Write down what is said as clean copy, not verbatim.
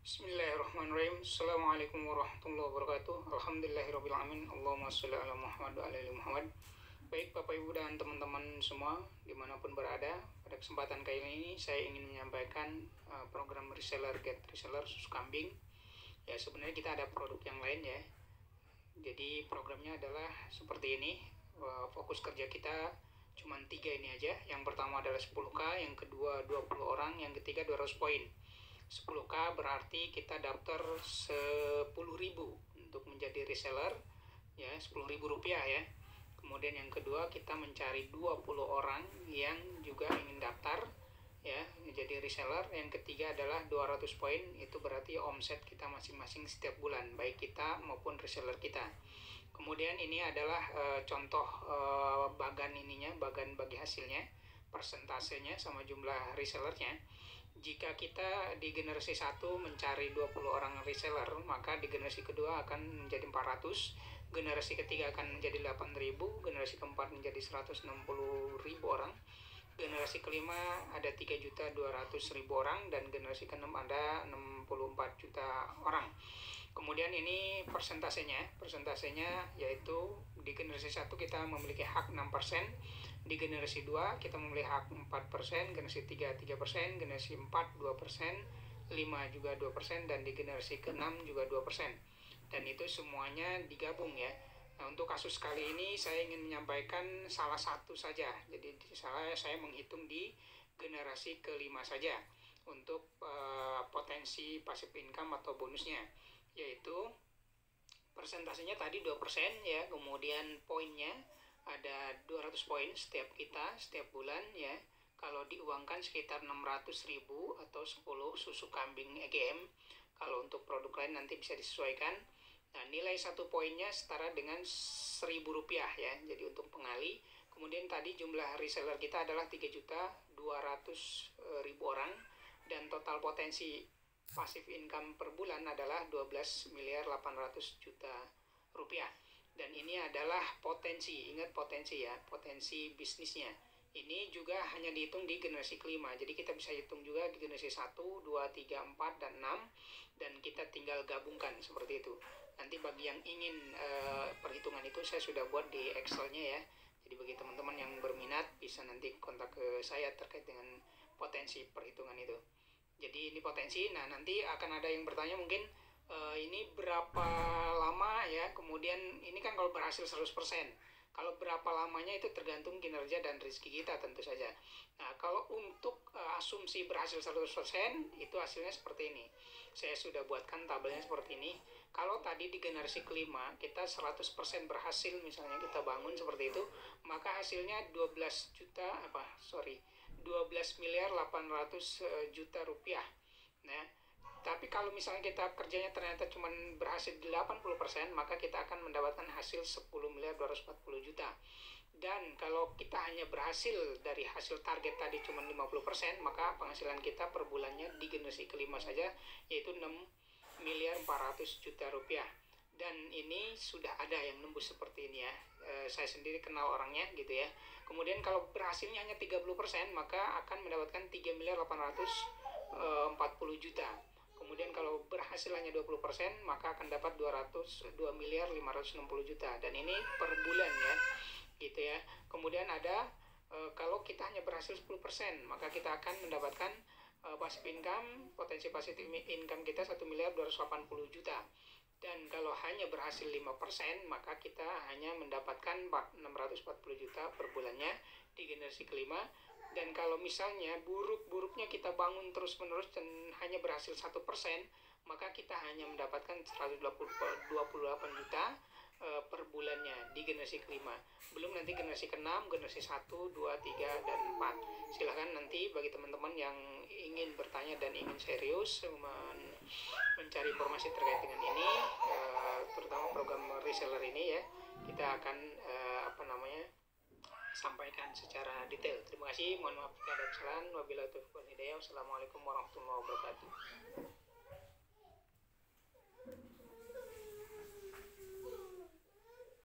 Bismillahirrahmanirrahim. Assalamualaikum warahmatullahi wabarakatuh. Alhamdulillahirrahmanirrahim. Allahumma sholli ala Muhammad wa ala ali Muhammad. Baik Bapak Ibu dan teman-teman semua dimanapun berada, pada kesempatan kali ini saya ingin menyampaikan program reseller get reseller susu kambing. Ya, sebenarnya kita ada produk yang lain ya. Jadi programnya adalah seperti ini. Fokus kerja kita cuma 3 ini aja. Yang pertama adalah 10K, yang kedua 20 orang, yang ketiga 200 poin. 10K berarti kita daftar 10.000 untuk menjadi reseller ya, 10.000 rupiah ya. Kemudian yang kedua kita mencari 20 orang yang juga ingin daftar ya menjadi reseller. Yang ketiga adalah 200 poin, itu berarti omset kita masing-masing setiap bulan, baik kita maupun reseller kita. Kemudian ini adalah contoh bagan bagi hasilnya, persentasenya sama jumlah resellernya. Jika kita di generasi 1 mencari 20 orang reseller, maka di generasi kedua akan menjadi 400, generasi ketiga akan menjadi 8.000, generasi keempat menjadi 160.000 orang, generasi kelima ada 3.200.000 orang, dan generasi keenam ada 64 juta orang. Kemudian ini persentasenya yaitu di generasi 1 kita memiliki hak 6%, di generasi 2 kita memiliki hak 4%, generasi 3 3%, generasi 4 2%, 5 juga 2%, dan di generasi ke-6 juga 2%. Dan itu semuanya digabung ya. Nah, untuk kasus kali ini saya ingin menyampaikan salah satu saja. Jadi saya menghitung di generasi ke-5 saja untuk potensi passive income atau bonusnya, yaitu persentasenya tadi 2% ya, kemudian poinnya ada 200 poin setiap bulan ya. Kalau diuangkan sekitar 600.000 atau 10 susu kambing EGM. Kalau untuk produk lain nanti bisa disesuaikan. Nah, nilai 1 poinnya setara dengan 1.000 rupiah ya. Jadi untuk pengali. Kemudian tadi jumlah reseller kita adalah 3.200.000 orang, dan total potensi passive income per bulan adalah 12.800 miliar rupiah. Dan ini adalah potensi, ingat potensi ya, potensi bisnisnya. Ini juga hanya dihitung di generasi kelima, jadi kita bisa hitung juga di generasi 1, 2, 3, 4, dan 6, dan kita tinggal gabungkan seperti itu. Nanti bagi yang ingin perhitungan itu saya sudah buat di Excel-nya ya. Jadi bagi teman-teman yang berminat bisa nanti kontak ke saya terkait dengan potensi perhitungan itu. Jadi ini potensi. Nah, nanti akan ada yang bertanya mungkin ini berapa lama ya, kemudian ini kan kalau berhasil 100%, kalau berapa lamanya itu tergantung kinerja dan rezeki kita tentu saja. Nah, kalau untuk asumsi berhasil 100% itu hasilnya seperti ini. Saya sudah buatkan tabelnya seperti ini. Kalau tadi di generasi kelima kita 100% berhasil, misalnya kita bangun seperti itu, maka hasilnya 12.800.000.000 rupiah. Nah, tapi kalau misalnya kita kerjanya ternyata cuma berhasil di 80%, maka kita akan mendapatkan hasil 10.240.000.000. Dan kalau kita hanya berhasil dari hasil target tadi cuma 50%, maka penghasilan kita per bulannya di generasi kelima saja yaitu 6.400.000.000 rupiah. Dan ini sudah ada yang nembus seperti ini ya. Saya sendiri kenal orangnya gitu ya. Kemudian kalau berhasilnya hanya 30%, maka akan mendapatkan 3.840.000.000. Kemudian kalau berhasil hanya 20%, maka akan dapat 2.560.000.000, dan ini per bulan ya gitu ya. Kemudian ada kalau kita hanya berhasil 10%, maka kita akan mendapatkan passive income, potensi passive income kita 1.280.000.000. Dan kalau hanya berhasil 5%, maka kita hanya mendapatkan 640.000.000 per bulannya di generasi kelima. Dan kalau misalnya buruk-buruknya kita bangun terus-menerus dan hanya berhasil 1%, maka kita hanya mendapatkan 128.000.000 per bulannya di generasi kelima. Belum nanti generasi ke-6, generasi 1, 2, 3, dan 4. Silahkan nanti bagi teman-teman yang ingin bertanya dan ingin serius mencari informasi terkait dengan ini, terutama program reseller ini ya, kita akan sampaikan secara detail. Terima kasih, mohon maaf jika ada kesalahan. Wabillahi taufiq wal hidayah. Wassalamualaikum warahmatullahi wabarakatuh.